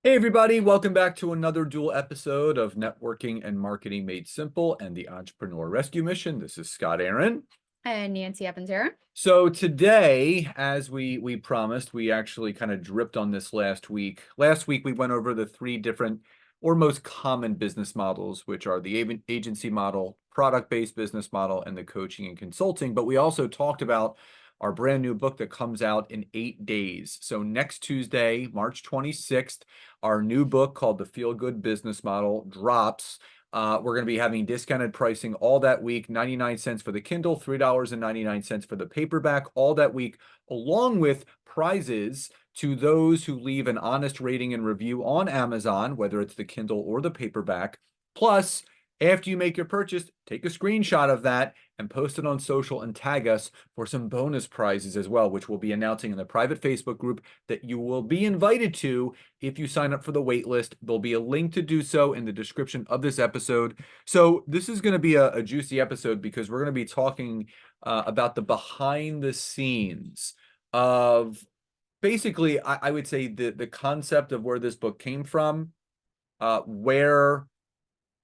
Hey everybody, welcome back to another dual episode of Networking and Marketing Made Simple and the Entrepreneur Rescue Mission. This is Scott Aaron. And Nancy Evans here. So today, as we promised, we actually kind of dripped on this last week. Last week we went over the three different or most common business models, which are the agency model, product-based business model, and the coaching and consulting. But we also talked about our brand new book that comes out in 8 days. So next Tuesday, March 26th, our new book called The Feel Good Business Model drops. We're going to be having discounted pricing all that week, 99 cents for the Kindle, $3.99 for the paperback all that week, along with prizes to those who leave an honest rating and review on Amazon, whether it's the Kindle or the paperback. Plus, after you make your purchase, take a screenshot of that and post it on social and tag us for some bonus prizes as well, which we'll be announcing in the private Facebook group that you will be invited to if you sign up for the wait list. There'll be a link to do so in the description of this episode. So this is going to be a juicy episode because we're going to be talking about the behind the scenes of basically, I would say the concept of where this book came from, where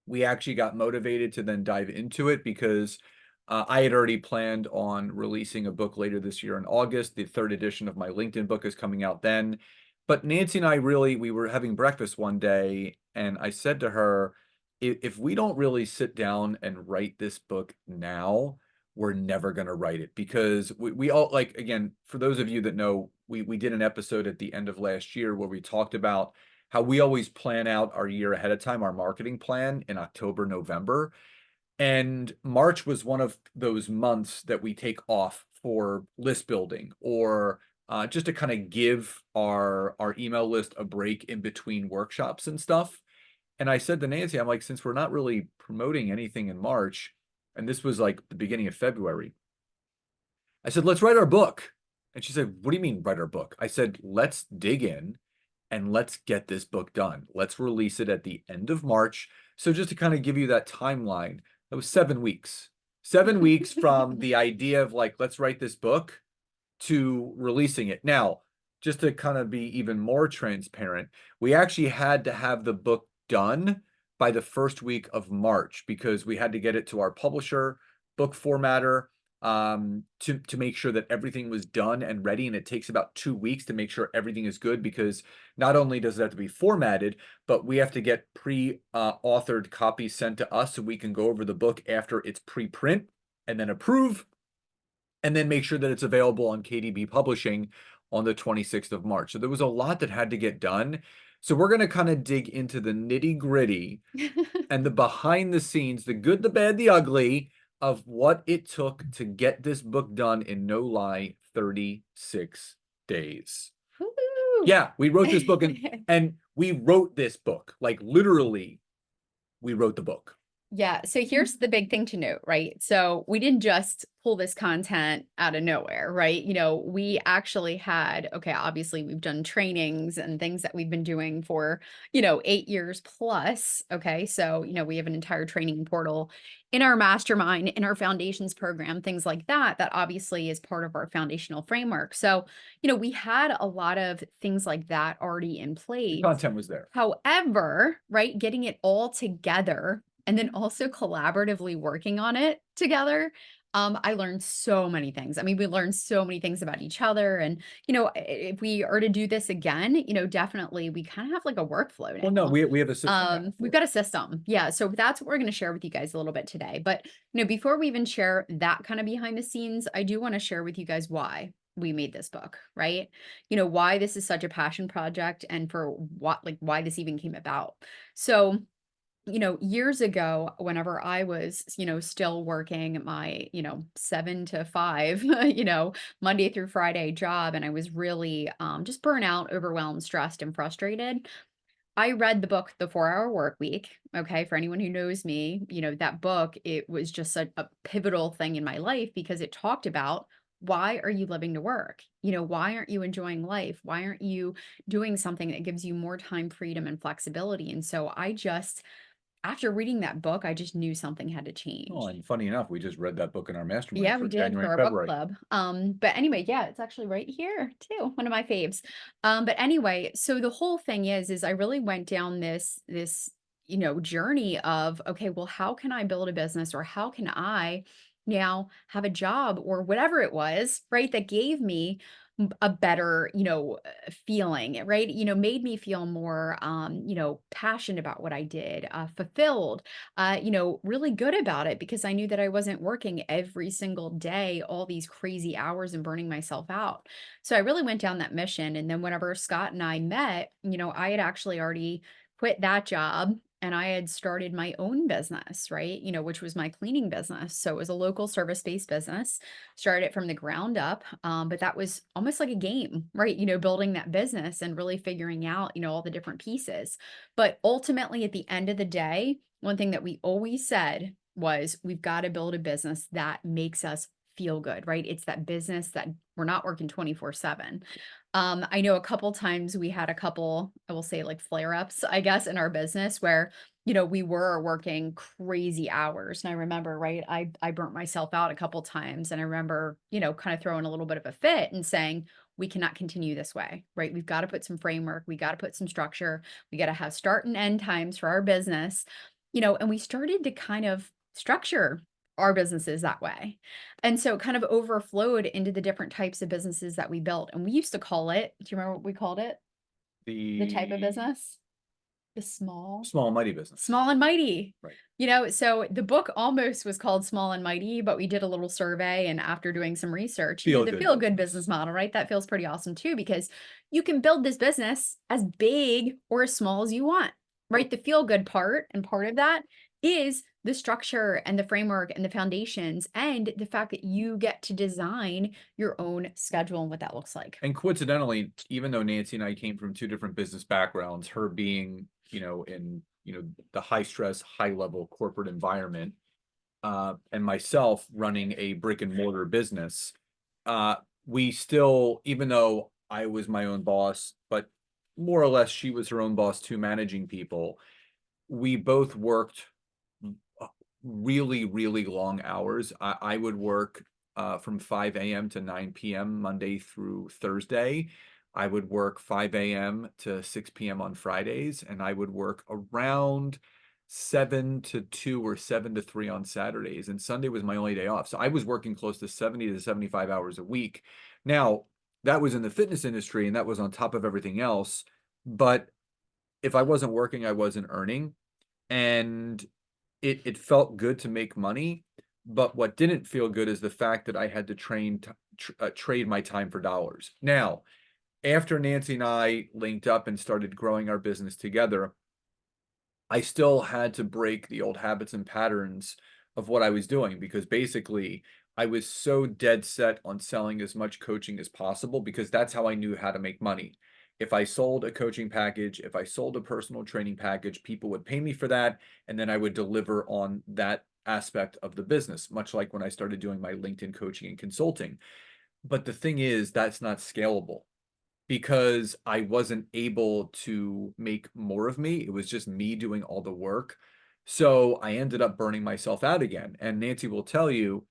we actually got motivated to then dive into it because I had already planned on releasing a book later this year in August. The third edition of my LinkedIn book is coming out then. But Nancy and I we were having breakfast one day, and I said to her, if we don't really sit down and write this book now, we're never going to write it because we all, like, again, for those of you that know, we did an episode at the end of last year where we talked about how we always plan out our year ahead of time, our marketing plan in October, November. And March was one of those months that we take off for list building or just to kind of give our email list a break in between workshops and stuff. And I said to Nancy, I'm like, since we're not really promoting anything in March, and this was like the beginning of February, I said, let's write our book. And she said, what do you mean write our book? I said, let's dig in and let's get this book done. Let's release it at the end of March. So just to kind of give you that timeline, that was 7 weeks. 7 weeks from the idea of like, let's write this book to releasing it. Now, just to kind of be even more transparent, we actually had to have the book done by the first week of March because we had to get it to our publisher, book formatter, to make sure that everything was done and ready. And it takes about 2 weeks to make sure everything is good because not only does it have to be formatted, but we have to get pre-authored copies sent to us so we can go over the book after it's pre-print and then approve and then make sure that it's available on KDB Publishing on the 26th of March. So there was a lot that had to get done. So we're going to kind of dig into the nitty gritty and the behind the scenes, the good, the bad, the ugly of what it took to get this book done in no lie 36 days. Woo-hoo. Yeah, we wrote this book and we wrote this book. Like literally, we wrote the book. Yeah. So here's the big thing to note, right? So we didn't just pull this content out of nowhere, right? We actually had, okay, obviously we've done trainings and things that we've been doing for, 8 years plus. Okay. So, we have an entire training portal in our mastermind, in our foundations program, things like that, that obviously is part of our foundational framework. So, we had a lot of things like that already in The place. content was there. However, right, getting it all together and then also collaboratively working on it together, I learned so many things. I mean, we learned so many things about each other. And, if we are to do this again, definitely we kind of have like a workflow Well, no, now. we have a system now We've for it. got a system. Yeah. So that's what we're going to share with you guys a little bit today. But, before we even share that kind of behind the scenes, I do want to share with you guys why we made this book, right? Why this is such a passion project and for why this even came about. So, years ago, whenever I was, still working my, 7 to 5, Monday through Friday job, and I was really just burnout, overwhelmed, stressed, and frustrated. I read the book, The 4 Hour Work Week. Okay. For anyone who knows me, that book, it was just a pivotal thing in my life because it talked about why are you living to work? Why aren't you enjoying life? Why aren't you doing something that gives you more time, freedom, and flexibility? And so after reading that book, I just knew something had to Oh, change. and funny enough, we just read that book in our mastermind Yeah, for we did January for and our book February. club. But anyway, yeah, it's actually right here too, one of my faves. But anyway, so the whole thing is I really went down this, journey of, okay, well, how can I build a business, or how can I now have a job or whatever it was, right? That gave me a better, feeling, right? Made me feel more, passionate about what I did, fulfilled, really good about it, because I knew that I wasn't working every single day, all these crazy hours and burning myself out. So I really went down that mission. And then whenever Scott and I met, I had actually already quit that job and I had started my own business, right? Which was my cleaning business. So it was a local service-based business, started it from the ground up. But that was almost like a game, right? Building that business and really figuring out, all the different pieces. But ultimately, at the end of the day, one thing that we always said was we've got to build a business that makes us feel good, right? It's that business that we're not working 24/7. I know a couple times we had a couple, I will say, like, flare-ups, I guess, in our business where, we were working crazy hours. And I remember, right, I burnt myself out a couple times, and I remember, kind of throwing a little bit of a fit and saying, we cannot continue this way, right? We've got to put some framework, we got to put some structure, we got to have start and end times for our business, and we started to kind of structure our businesses that way. And so it kind of overflowed into the different types of businesses that we built. And we used to call it, do you remember what we called it? The type of The business? The small, small and mighty business. small and mighty. Right. So the book almost was called Small and Mighty, but we did a little survey. And after doing some research, Feel the good feel good business. business model, right? That feels pretty awesome too, because you can build this business as big or as small as you want, right? The feel good part, and part of that is the structure and the framework and the foundations, and the fact that you get to design your own schedule and what that looks like. And coincidentally, even though Nancy and I came from two different business backgrounds, her being, in, the high stress, high level corporate environment, and myself running a brick and mortar business, uh, we still, even though I was my own boss, but more or less she was her own boss too, managing people, we both worked really, really long hours. I would work from 5 a.m. to 9 p.m. Monday through Thursday. I would work 5 a.m. to 6 p.m. on Fridays, and I would work around 7 to 2 or 7 to 3 on Saturdays. And Sunday was my only day off. So I was working close to 70 to 75 hours a week. Now, that was in the fitness industry, and that was on top of everything else. But if I wasn't working, I wasn't earning. And it felt good to make money, but what didn't feel good is the fact that I had to trade my time for dollars. Now, after Nancy and I linked up and started growing our business together, I still had to break the old habits and patterns of what I was doing, because basically I was so dead set on selling as much coaching as possible, because that's how I knew how to make money. If I sold a coaching package, if I sold a personal training package, people would pay me for that, and then I would deliver on that aspect of the business, much like when I started doing my LinkedIn coaching and consulting. But the thing is, that's not scalable, because I wasn't able to make more of me. It was just me doing all the work. So I ended up burning myself out again. And Nancy will tell you,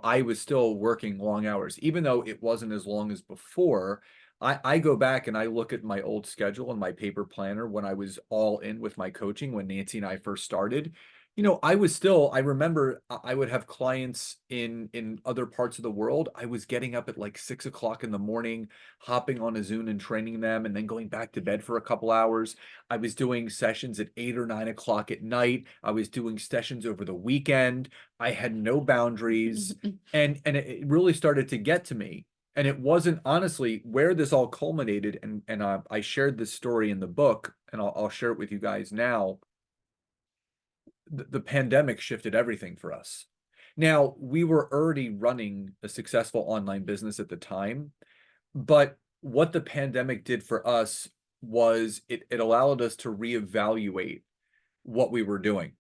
I was still working long hours, even though it wasn't as long as before. I go back and I look at my old schedule and my paper planner when I was all in with my coaching, when Nancy and I first started. I remember I would have clients in other parts of the world. I was getting up at like 6 o'clock in the morning, hopping on a Zoom and training them, and then going back to bed for a couple hours. I was doing sessions at 8 or 9 o'clock at night. I was doing sessions over the weekend. I had no boundaries, and it really started to get to me. And it wasn't, honestly, where this all culminated. And I shared this story in the book, and I'll share it with you guys now. The pandemic shifted everything for us. Now, we were already running a successful online business at the time, but what the pandemic did for us was it allowed us to reevaluate what we were doing.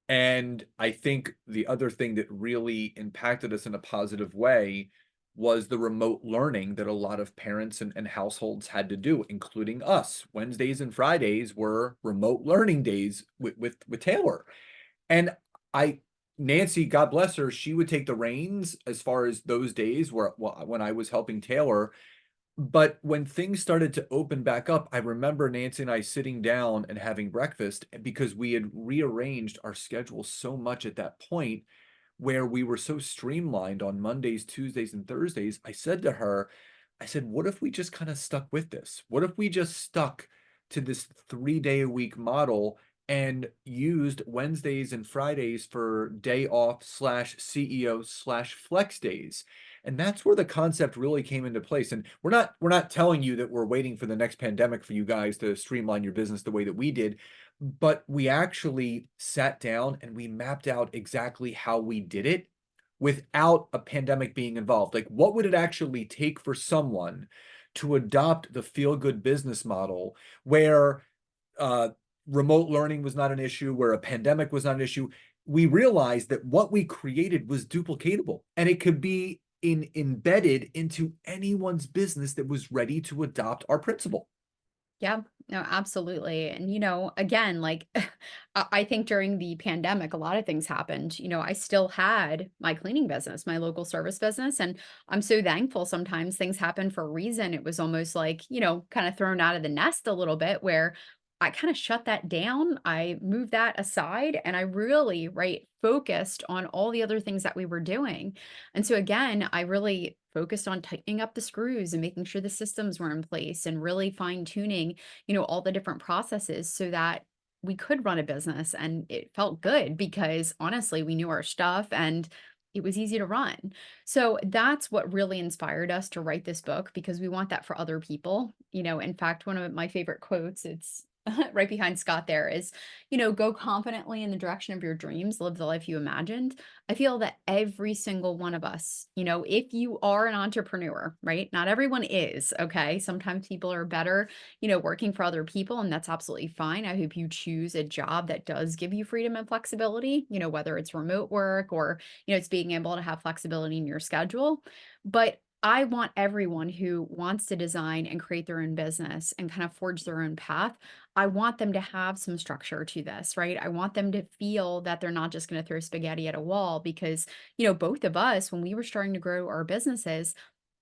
And I think the other thing that really impacted us in a positive way was the remote learning that a lot of parents and households had to do, including us. Wednesdays and Fridays were remote learning days with Taylor. And I Nancy, God bless her, she would take the reins as far as those days where when I was helping Taylor. But when things started to open back up, I remember Nancy and I sitting down and having breakfast because we had rearranged our schedule so much at that point where we were so streamlined on Mondays, Tuesdays, and Thursdays. I said to her, I said, what if we just kind of stuck with this? What if we just stuck to this 3 day a week model and used Wednesdays and Fridays for day off slash CEO slash flex days? And that's where the concept really came into place. And we're not telling you that we're waiting for the next pandemic for you guys to streamline your business the way that we did, but we actually sat down and we mapped out exactly how we did it without a pandemic being involved. Like, what would it actually take for someone to adopt the feel good business model where uh, remote learning was not an issue, where a pandemic was not an issue? We realized that what we created was duplicatable and it could be embedded into anyone's business that was ready to adopt our principle. Yeah, no, absolutely. And, again, like I think during the pandemic, a lot of things happened. I still had my cleaning business, my local service business. And I'm so thankful sometimes things happen for a reason. It was almost like, kind of thrown out of the nest a little bit where I kind of shut that down. I moved that aside and I really, right, focused on all the other things that we were doing. And so again, I really focused on tightening up the screws and making sure the systems were in place and really fine tuning, all the different processes so that we could run a business and it felt good because honestly, we knew our stuff and it was easy to run. So that's what really inspired us to write this book because we want that for other people. In fact, one of my favorite quotes, it's right behind Scott there is, go confidently in the direction of your dreams, live the life you imagined. I feel that every single one of us, if you are an entrepreneur, right? Not everyone is, okay? Sometimes people are better, working for other people, and that's absolutely fine. I hope you choose a job that does give you freedom and flexibility, whether it's remote work or, it's being able to have flexibility in your schedule. But I want everyone who wants to design and create their own business and kind of forge their own path. I want them to have some structure to this, right? I want them to feel that they're not just going to throw spaghetti at a wall because, both of us, when we were starting to grow our businesses,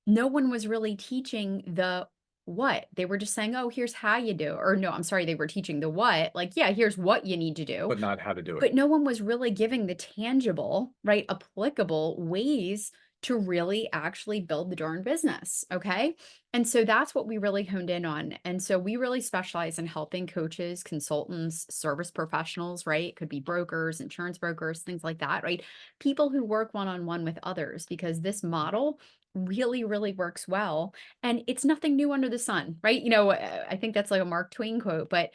no one was really teaching the what. They were just saying, oh, here's how you do. Or no, I'm sorry, they were teaching the what. Like, yeah, here's what you need to do. But not how to do it. But no one was really giving the tangible, right, applicable ways to really actually build the darn business, okay? And so that's what we really honed in on. And so we really specialize in helping coaches, consultants, service professionals, right? It could be brokers, insurance brokers, things like that, right? People who work one-on-one with others because this model really, really works well. And it's nothing new under the sun, right? I think that's like a Mark Twain quote, but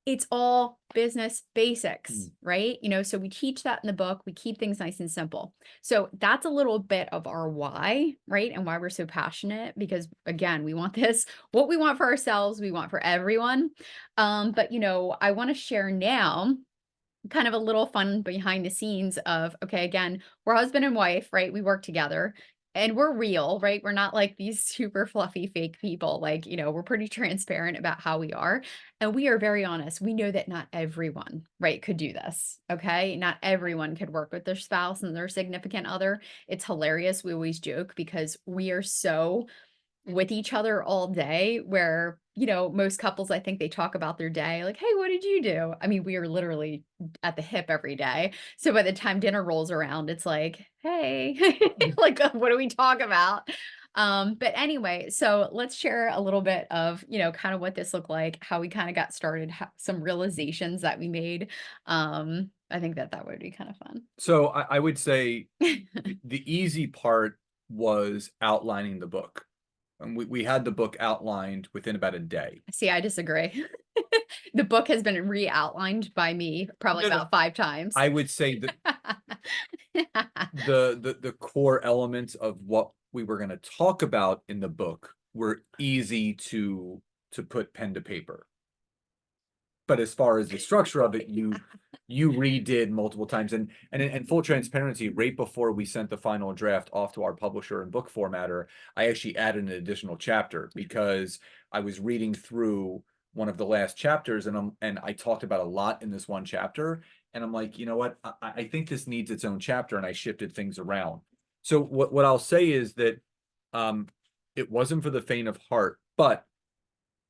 it's all business basics, Mm. right? So we teach that in the book. We keep things nice and simple. So that's a little bit of our why, right? And why we're so passionate because again, we want this, what we want for ourselves, we want for everyone. But I want to share now kind of a little fun behind the scenes of, okay, again, we're husband and wife, right? We work together and we're real, right? We're not like these super fluffy fake people. Like, we're pretty transparent about how we are. And we are very honest. We know that not everyone, right, could do this. Okay. Not everyone could work with their spouse and their significant other. It's hilarious. We always joke because we are so with each other all day where, most couples, I think they talk about their day like, hey, what did you do? I mean, we are literally at the hip every day. So by the time dinner rolls around, it's like, hey, like, what do we talk about? But anyway, so let's share a little bit of, kind of what this looked like, how we kind of got started, some realizations that we made. I think that that would be kind of fun. So I would say the easy part was outlining the book. And we had the book outlined within about a day. See, I disagree. The book has been re-outlined by me probably No, no. about 5 times. I would say that the core elements of what we were going to talk about in the book were easy to put pen to paper. but as far as the structure of it, you redid multiple times. And in full transparency, right before we sent the final draft off to our publisher and book formatter, I actually added an additional chapter because I was reading through one of the last chapters, and I talked about a lot in this one chapter, and I'm like, you know what, I think this needs its own chapter, and I shifted things around. So what I'll say is that it wasn't for the faint of heart, but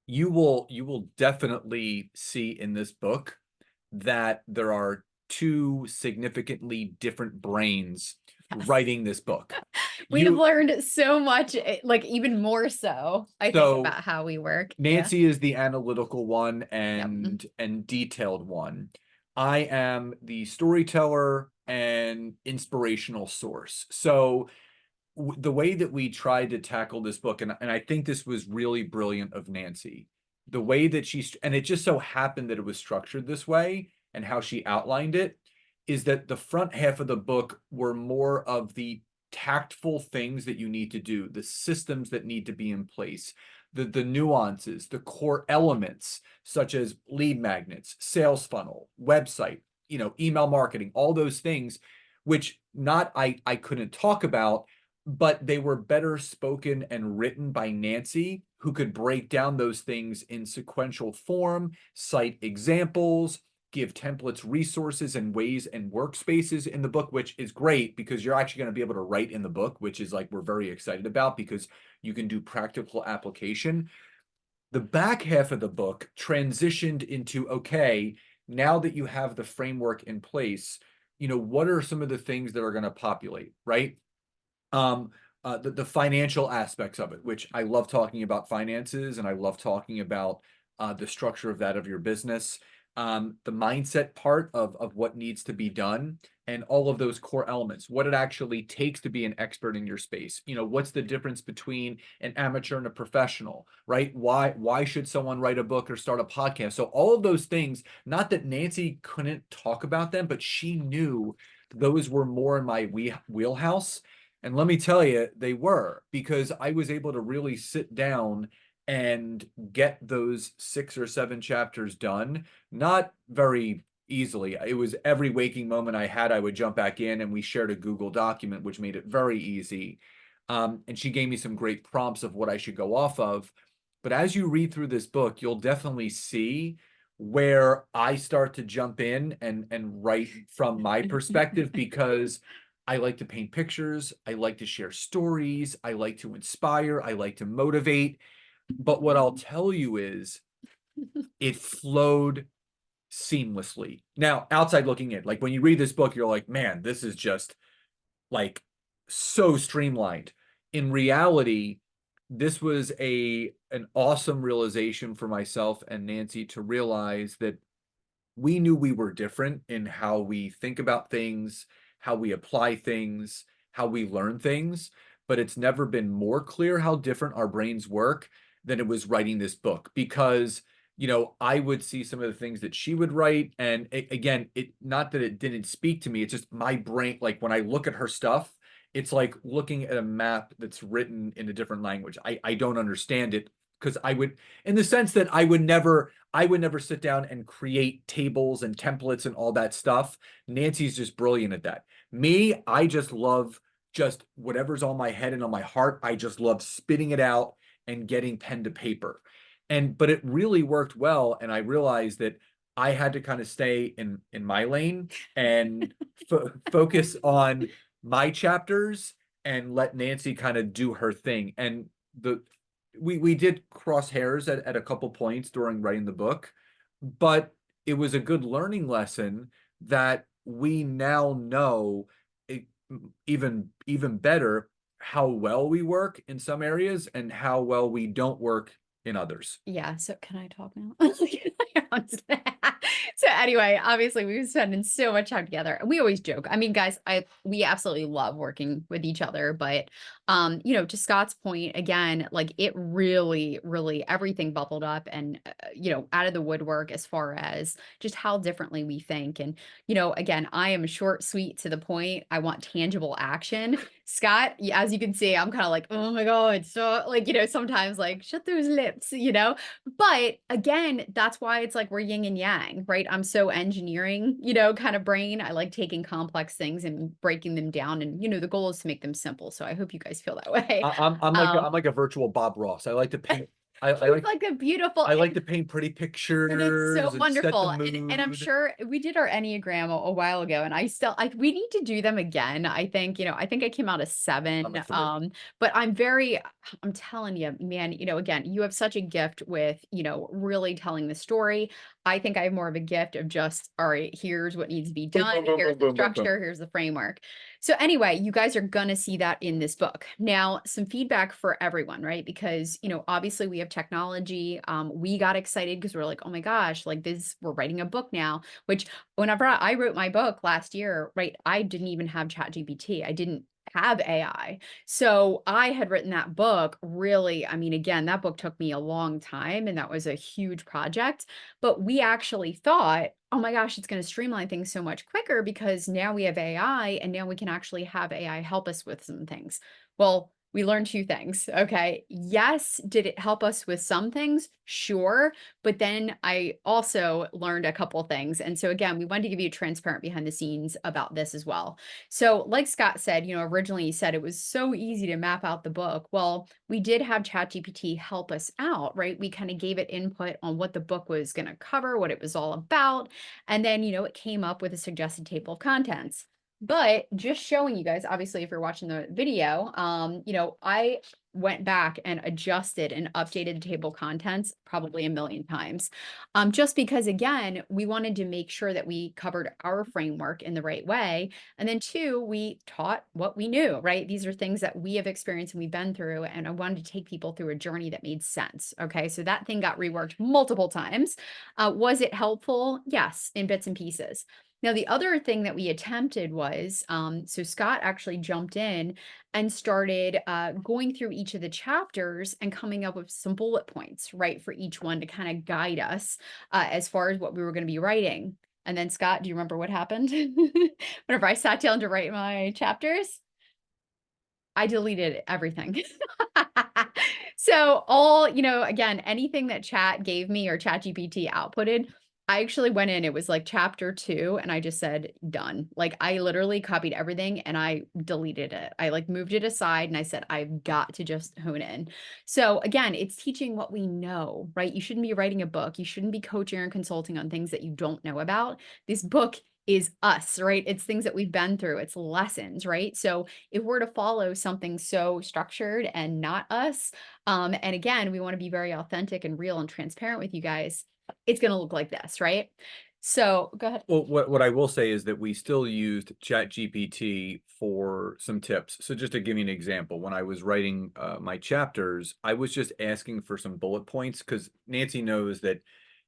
you will definitely see in this book that there are two significantly different brains Yes. writing this book. We've You learned so much, like even more so, I think, so about how we work. Yeah. Nancy is the analytical one Yep. and detailed one. I am the storyteller and inspirational source. So the way that we tried to tackle this book, and I think this was really brilliant of Nancy, the way that and it just so happened that it was structured this way and how she outlined it, is that the front half of the book were more of the tactful things that you need to do, the systems that need to be in place, the nuances, the core elements, such as lead magnets, sales funnel, website, email marketing, all those things, which not I couldn't talk about, but they were better spoken and written by Nancy, who could break down those things in sequential form, cite examples, give templates, resources, and ways and workspaces in the book, which is great because you're actually going to be able to write in the book, which is like we're very excited about because you can do practical application. The back half of the book transitioned into, okay, now that you have the framework in place, what are some of the things that are going to populate, right? um the financial aspects of it, which I love talking about finances, and I love talking about the structure of that of your business, the mindset part of what needs to be done, and all of those core elements, what it actually takes to be an expert in your space. What's the difference between an amateur and a professional, right? Why should someone write a book or start a podcast? So all of those things, not that Nancy couldn't talk about them, but she knew those were more in my wheelhouse. And let me tell you, they were, because I was able to really sit down and get those 6 or 7 chapters done, not very easily. It was every waking moment I had, I would jump back in, and we shared a Google document, which made it very easy. And she gave me some great prompts of what I should go off of. But as you read through this book, you'll definitely see where I start to jump in and write from my perspective, because I like to paint pictures. I like to share stories. I like to inspire. I like to motivate. But what I'll tell you is it flowed seamlessly. Now, outside looking in, like when you read this book, you're like, man, this is just like so streamlined. In reality, this was an awesome realization for myself and Nancy to realize that we knew we were different in how we think about things, how we apply things, how we learn things, but it's never been more clear how different our brains work than it was writing this book. Because I would see some of the things that she would write, and again, it not that it didn't speak to me, it's just my brain, like when I look at her stuff, it's like looking at a map that's written in a different language. I don't understand it, because I would, in the sense that I would never sit down and create tables and templates and all that stuff. Nancy's just brilliant at that. Me, I just love just whatever's on my head and on my heart. I just love spitting it out and getting pen to paper. But it really worked well. And I realized that I had to kind of stay in my lane and focus on my chapters and let Nancy kind of do her thing. And the we did cross hairs at a couple points during writing the book, but it was a good learning lesson that we now know it, even better, how well we work in some areas and how well we don't work in others. Yeah, so can I talk now? So anyway, obviously we've spent so much time together. We always joke. I mean, guys, we absolutely love working with each other, but To Scott's point, again, like it really, really everything bubbled up and, out of the woodwork as far as just how differently we think. And, again, I am short, sweet, to the point. I want tangible action. Scott, as you can see, I'm kind of like, oh my God. So, like, sometimes like, shut those lips. But again, that's why it's like we're yin and yang, right? I'm so engineering, kind of brain. I like taking complex things and breaking them down. And, the goal is to make them simple. So I hope you guys feel that way. I'm like a virtual Bob Ross. I like to paint. He's like a beautiful, I like to paint pretty and it's so pictures and set the wonderful, and I'm mood. sure we did our Enneagram a while ago, and we need to do them again. I think I came out a I'm a 7, three. but I'm telling you, man, again, you have such a gift with, really telling the story. I think I have more of a gift of just, all right, here's what needs to be Boom, boom, done, boom, here's boom, the boom, boom, boom. structure, here's the framework. So anyway, you guys are gonna see that in this book. Now, some feedback for everyone, right? Because, obviously we have technology. We got excited because we're like, oh my gosh, like we're writing a book now, which whenever I wrote my book last year, right, I didn't even have ChatGPT. I didn't have AI. So I had written that book really, I mean, again, that book took me a long time and that was a huge project. But we actually thought, oh my gosh, it's going to streamline things so much quicker because now we have AI and now we can actually have AI help us with some things. Well, we learned 2 things. Okay. Yes, did it help us with some things? Sure. But then I also learned a couple things. And so again, we wanted to give you transparent behind the scenes about this as well. So, like Scott said, originally he said it was so easy to map out the book. Well, we did have ChatGPT help us out, right? We kind of gave it input on what the book was going to cover, what it was all about. And then, it came up with a suggested table of contents. But just showing you guys, obviously, if you're watching the video, I went back and adjusted and updated the table of contents probably a million times. Just because, again, we wanted to make sure that we covered our framework in the right way. And then, 2, we taught what we knew, right? These are things that we have experienced and we've been through. And I wanted to take people through a journey that made sense. Okay. So that thing got reworked multiple times. Was it helpful? Yes, in bits and pieces. Now, the other thing that we attempted was, so Scott actually jumped in and started going through each of the chapters and coming up with some bullet points, right, for each one to kind of guide us as far as what we were going to be writing. And then, Scott, do you remember what happened? Whenever I sat down to write my chapters, I deleted everything. So again, anything that chat gave me or chat GPT outputted, I actually went in, it was like chapter 2, and I just said, done. Like I literally copied everything and I deleted it. I like moved it aside and I said, I've got to just hone in. So again, it's teaching what we know, right? You shouldn't be writing a book. You shouldn't be coaching or consulting on things that you don't know about. This book is us, right? It's things that we've been through. It's lessons, right? So if we're to follow something so structured and not us, and again, we want to be very authentic and real and transparent with you guys, it's going to look like this, right? So go ahead. Well, what I will say is that we still used ChatGPT for some tips. So just to give you an example, when I was writing my chapters, I was just asking for some bullet points because Nancy knows that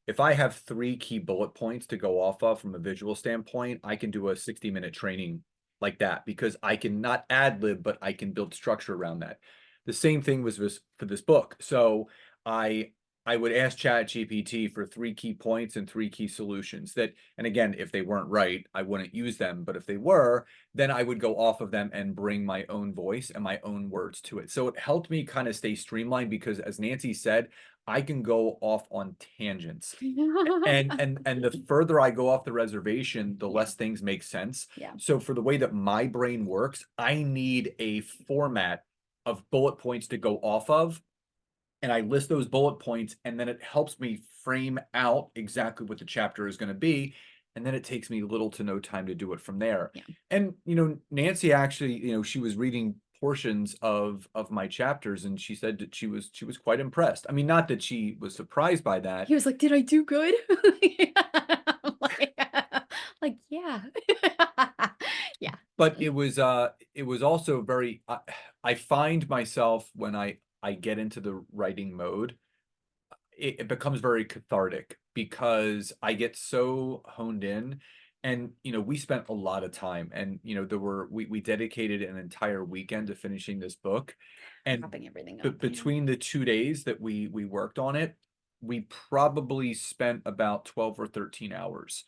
if I have 3 key bullet points to go off of from a visual standpoint, I can do a 60-minute training like that because I can not ad lib, but I can build structure around that. The same thing was for this book. So I I would ask ChatGPT for 3 key points and 3 key solutions that, and again, if they weren't right, I wouldn't use them. But if they were, then I would go off of them and bring my own voice and my own words to it. So it helped me kind of stay streamlined because as Nancy said, I can go off on tangents. And the further I go off the reservation, the Yeah, less things make sense. yeah. So for the way that my brain works, I need a format of bullet points to go off of, and I list those bullet points, and then it helps me frame out exactly what the chapter is going to be. And then it takes me little to no time to do it from there. Yeah. And, Nancy actually, she was reading portions of my chapters and she said that she was quite impressed. I mean, not that she was surprised by that, He was like, "Did I do good?" I'm like, "Yeah." Yeah. but it was also very, I find myself when I get into the writing mode, it becomes very cathartic because I get so honed in And, we spent a lot of time, and, we dedicated an entire weekend to finishing this book. And Wrapping everything up. Yeah. between the 2 days that we worked on it, we probably spent about 12 or 13 hours.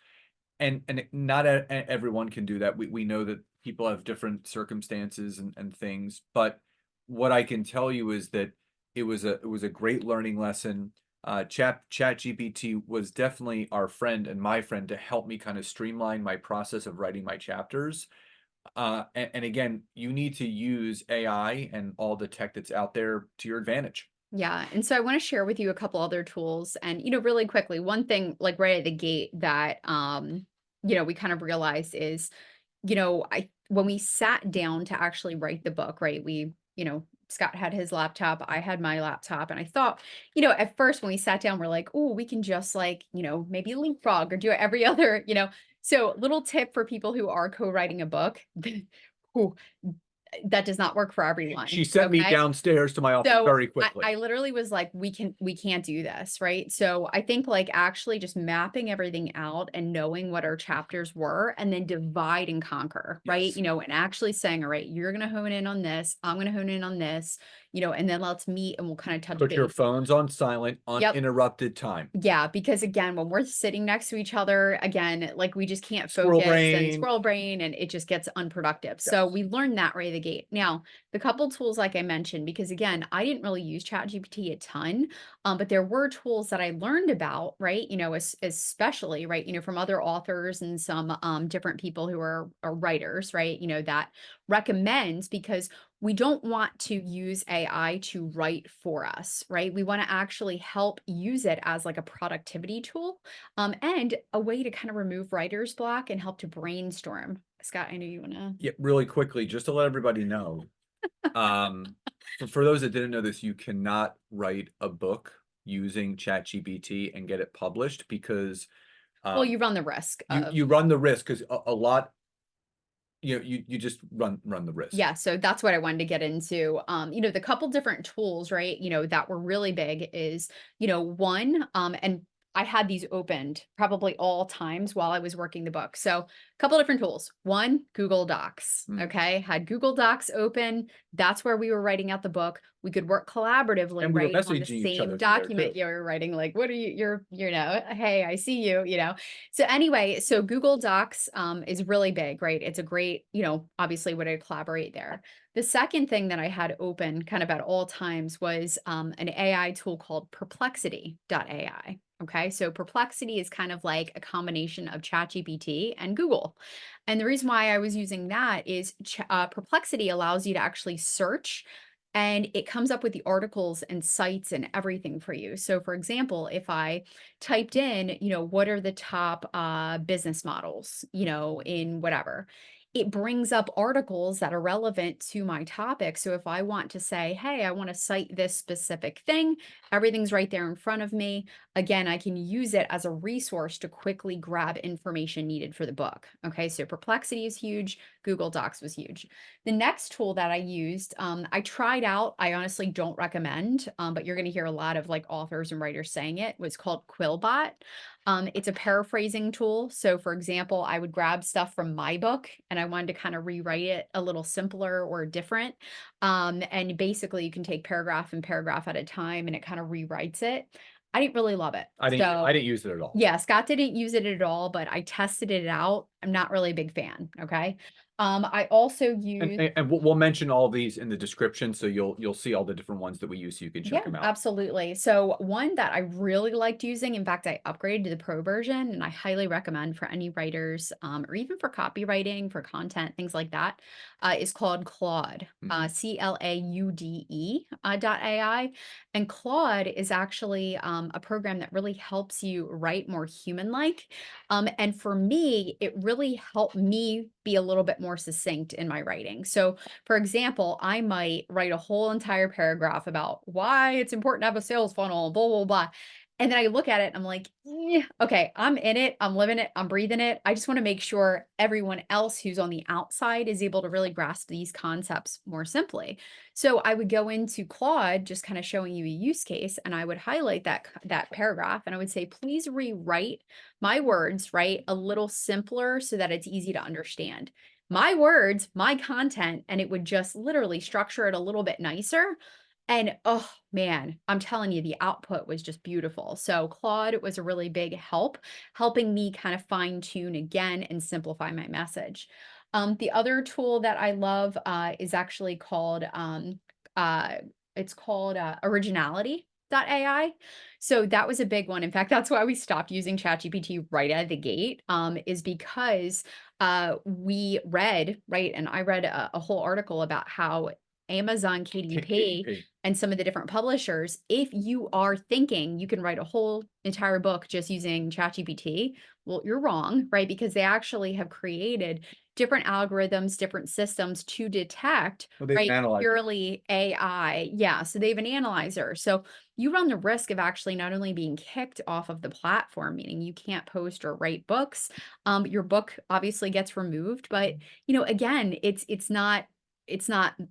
And not everyone can do that. We know that people have different circumstances and things, but what I can tell you is that it was a great learning lesson. ChatGPT was definitely our friend and my friend to help me kind of streamline my process of writing my chapters. And again, you need to use AI and all the tech that's out there to your advantage. Yeah. And so I want to share with you a couple other tools. And, really quickly, one thing like right at the gate that we kind of realized is, I when we sat down to actually write the book, right? Scott had his laptop, I had my laptop, and I thought, at first when we sat down, we're like, oh, we can just like, maybe leapfrog or do every other. So little tip for people who are co-writing a book. Whew, that does not work for She everyone. sent me Okay. downstairs to my office So very quickly. I literally was like, we can't do this, right? So I think like actually just mapping everything out and knowing what our chapters were and then divide and conquer, right? Yes. And actually saying, all right, you're gonna hone in on this, I'm gonna hone in on this, and then let's meet and we'll kind of touch Put your base. phones on silent, Yep. uninterrupted time. Yeah, because again, when we're sitting next to each other, again, like we just can't Squirrel focus and brain. squirrel brain and it just gets unproductive. So Yes. we learned that right at the gate. Now, the couple tools like I mentioned, because again, I didn't really use ChatGPT a ton, but there were tools that I learned about, right? Especially, right, from other authors and some different people who are writers, right? That recommends because we don't want to use AI to write for us, right? We want to actually help use it as like a productivity tool, and a way to kind of remove writer's block and help to brainstorm. Scott, I know you want to. Yeah, really quickly, just to let everybody know, um, for those that didn't know this, you cannot write a book using ChatGPT and get it published because Well, um, you run the risk you of. you run the risk because a lot, you just run the risk. Yeah, so that's what I wanted to get into. The couple different tools, right, that were really big is, one, and I had these opened probably all times while I was working the book. So, a couple different tools. One, Google Docs. Mm. Okay, had Google Docs open. That's where we were writing out the book. We could work collaboratively, And we were right, on the messaging each same other through there document too. you were writing. Like, what are you? Hey, I see you. So anyway, so Google Docs is really big, right? It's a great, obviously would I collaborate there. The second thing that I had open kind of at all times was an AI tool called perplexity.ai. Okay, so Perplexity is kind of like a combination of ChatGPT and Google. And the reason why I was using that is Perplexity allows you to actually search and it comes up with the articles and sites and everything for you. So, for example, if I typed in, what are the top business models, in whatever, it brings up articles that are relevant to my topic. So, if I want to say, hey, I want to cite this specific thing, everything's right there in front of me. Again, I can use it as a resource to quickly grab information needed for the book. Okay, so Perplexity is huge, Google Docs was huge. The next tool that I used, I tried out, I honestly don't recommend, but you're going to hear a lot of like authors and writers saying it, was called Quillbot. It's a paraphrasing tool. So, for example, I would grab stuff from my book and I wanted to kind of rewrite it a little simpler or different. And basically, you can take paragraph and paragraph at a time and it kind of rewrites it. I didn't really love it. I So, didn't use it at all. yeah, Scott didn't use it at all, but I tested it out. I'm not really a big fan. Okay. I also And, use. and, and we'll mention all these in the description, so you'll see all the different ones that we use, so you can check Yeah, them out. absolutely. So one that I really liked using, in fact, I upgraded to the pro version and I highly recommend for any writers, or even for copywriting, for content, things like that, is called Claude, Mhm. Claude, .ai. And Claude is actually a program that really helps you write more human-like. And for me, it really helped me be a little bit more succinct in my writing. So for example, I might write a whole entire paragraph about why it's important to have a sales funnel, blah, blah, blah. And then I look at it and I'm like, Yeah, okay, I'm in it, I'm living it, I'm breathing it. I just want to make sure everyone else who's on the outside is able to really grasp these concepts more simply. So I would go into Claude, just kind of showing you a use case, and I would highlight that paragraph, and I would say, please rewrite my words, right, a little simpler so that it's easy to understand. My words, my content, and it would just literally structure it a little bit nicer. And oh man, I'm telling you, the output was just beautiful. So Claude was a really big help, helping me kind of fine tune again and simplify my message. The other tool that I love is actually called uh, it's called Originality.ai. So that was a big one. In fact, that's why we stopped using ChatGPT right out of the gate. Is because we read, right, and I read a whole article about how Amazon KDP KDP. and some of the different publishers, if you are thinking you can write a whole entire book just using ChatGPT, well, you're wrong, right? Because they actually have created different algorithms, different systems to detect, Well, they've right, analyzed it. purely AI. Yeah. So they have an analyzer. So you run the risk of actually not only being kicked off of the platform, meaning you can't post or write books. Your book obviously gets removed, but again, it's not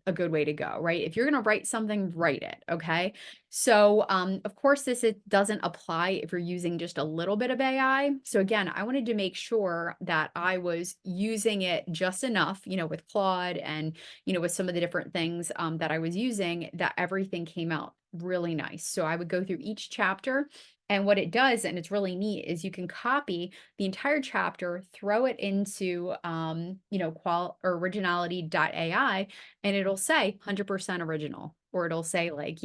a good way to go, right? If you're going to write something, write it. Okay. So, of course, it doesn't apply if you're using just a little bit of AI. So again, I wanted to make sure that I was using it just enough, with Claude and, with some of the different things that I was using, that everything came out really nice. So I would go through each chapter. And what it does, and it's really neat, is you can copy the entire chapter, throw it into, qual or originality.ai, and it'll say 100% original, or it'll say like,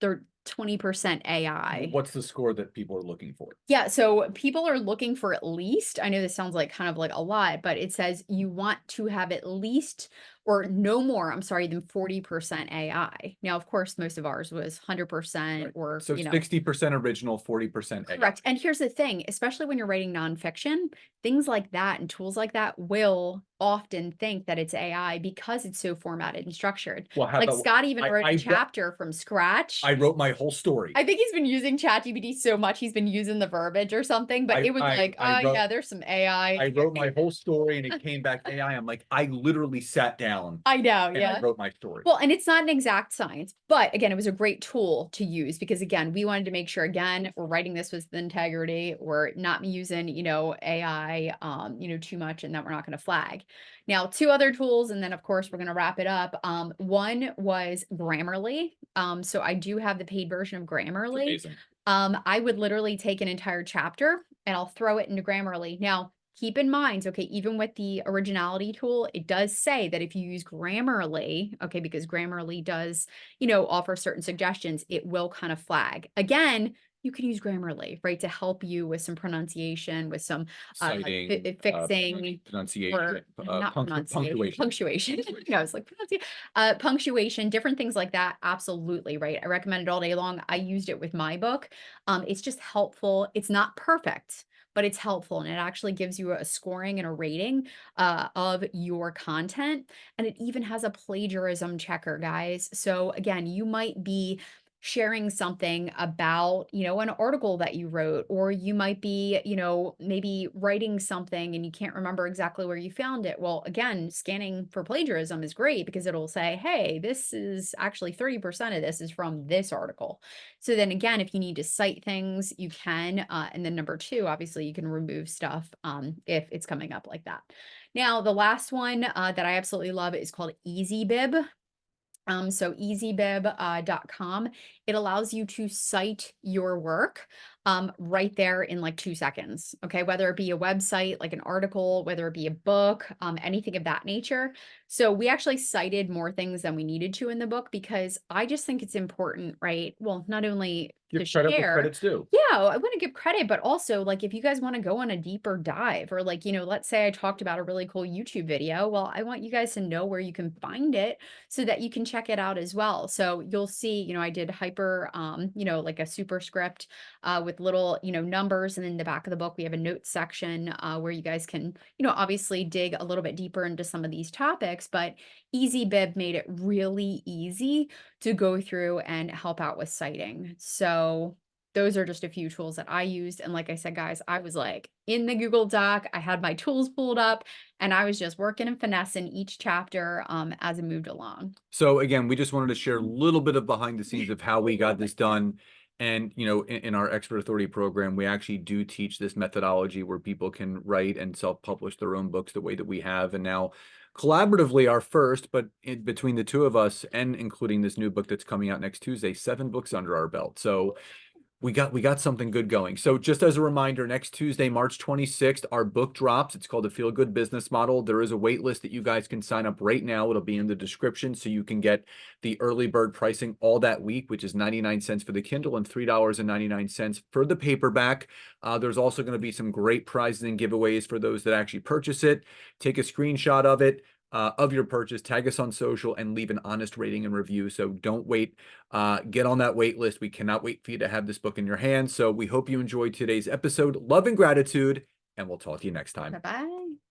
they're 20% AI. What's the score that people are looking for? Yeah, so people are looking for at least, I know this sounds like kind of like a lot, but it says you want to have at least or no more, I'm sorry, than 40% AI. Now, of course, most of ours was 100% Right. or, So 60% original, 40% AI. correct. And here's the thing, especially when you're writing nonfiction, things like that and tools like that will often think that it's AI because it's so formatted and structured. Well, how Like about Scott even I wrote a I wrote, chapter from scratch. I wrote my whole story. I think he's been using ChatGPT so much, he's been using the verbiage or something, but it was like, I oh wrote yeah, there's some AI. I wrote my whole story and it came back AI. I'm like, I literally sat down I know, and I yeah. wrote my story. Well, and it's not an exact science, but again, it was a great tool to use because again, we wanted to make sure again, we're writing this with integrity. We're not using, AI, too much and that we're not going to flag. Now, two other tools, and then of course we're going to wrap it up. One was Grammarly. So I do have the paid version of It's Grammarly. amazing. I would literally take an entire chapter and I'll throw it into Grammarly. Now, keep in mind, okay, even with the originality tool, it does say that if you use Grammarly, okay, because Grammarly does, offer certain suggestions, it will kind of flag. Again, you can use Grammarly, right, to help you with some pronunciation, with some Citing, fixing or pronunciation, not pronunciation, punctuation. punctuation. No, it's like punctuation, different things like that. Absolutely, right. I recommend it all day long. I used it with my book. It's just helpful. It's not perfect, but it's helpful and it actually gives you a scoring and a rating of your content. And it even has a plagiarism checker, guys. So again, you might be sharing something about, an article that you wrote, or you might be, maybe writing something and you can't remember exactly where you found it. Well, again, scanning for plagiarism is great because it'll say, hey, this is actually 30% of this is from this article. So then again, if you need to cite things, you can. And then number two, obviously you can remove stuff if it's coming up like that. Now, the last one that I absolutely love is called EasyBib. So easybib.com, it allows you to cite your work right there in like 2 seconds. Okay. Whether it be a website, like an article, whether it be a book, anything of that nature. So we actually cited more things than we needed to in the book because I just think it's important, right? Well, not only to Give credit where share. credit's due. Yeah, I want to give credit, but also like if you guys want to go on a deeper dive or like, let's say I talked about a really cool YouTube video. Well, I want you guys to know where you can find it so that you can check it out as well. So you'll see, I did hyper, like a superscript with little, numbers. And in the back of the book, we have a notes section where you guys can, obviously dig a little bit deeper into some of these topics. But EasyBib made it really easy to go through and help out with citing. So those are just a few tools that I used. And like I said, guys, I was like in the Google Doc, I had my tools pulled up, and I was just working and finessing each chapter as it moved along. So again, we just wanted to share a little bit of behind the scenes of how we got this done. And, in our expert authority program, we actually do teach this methodology where people can write and self-publish their own books the way that we have. And now collaboratively our first, but between the two of us and including this new book that's coming out next Tuesday, 7 books under our belt. So we got something good going. So just as a reminder, next Tuesday, March 26th, our book drops. It's called The Feel Good Business Model. There is a wait list that you guys can sign up right now. It'll be in the description, so you can get the early bird pricing all that week, which is 99 cents for the Kindle and $3.99 for the paperback. There's also going to be some great prizes and giveaways for those that actually purchase it. Take a screenshot of your purchase, tag us on social, and leave an honest rating and review. So don't wait. Get on that wait list. We cannot wait for you to have this book in your hands. So we hope you enjoyed today's episode. Love and gratitude, and we'll talk to you next time. Bye bye.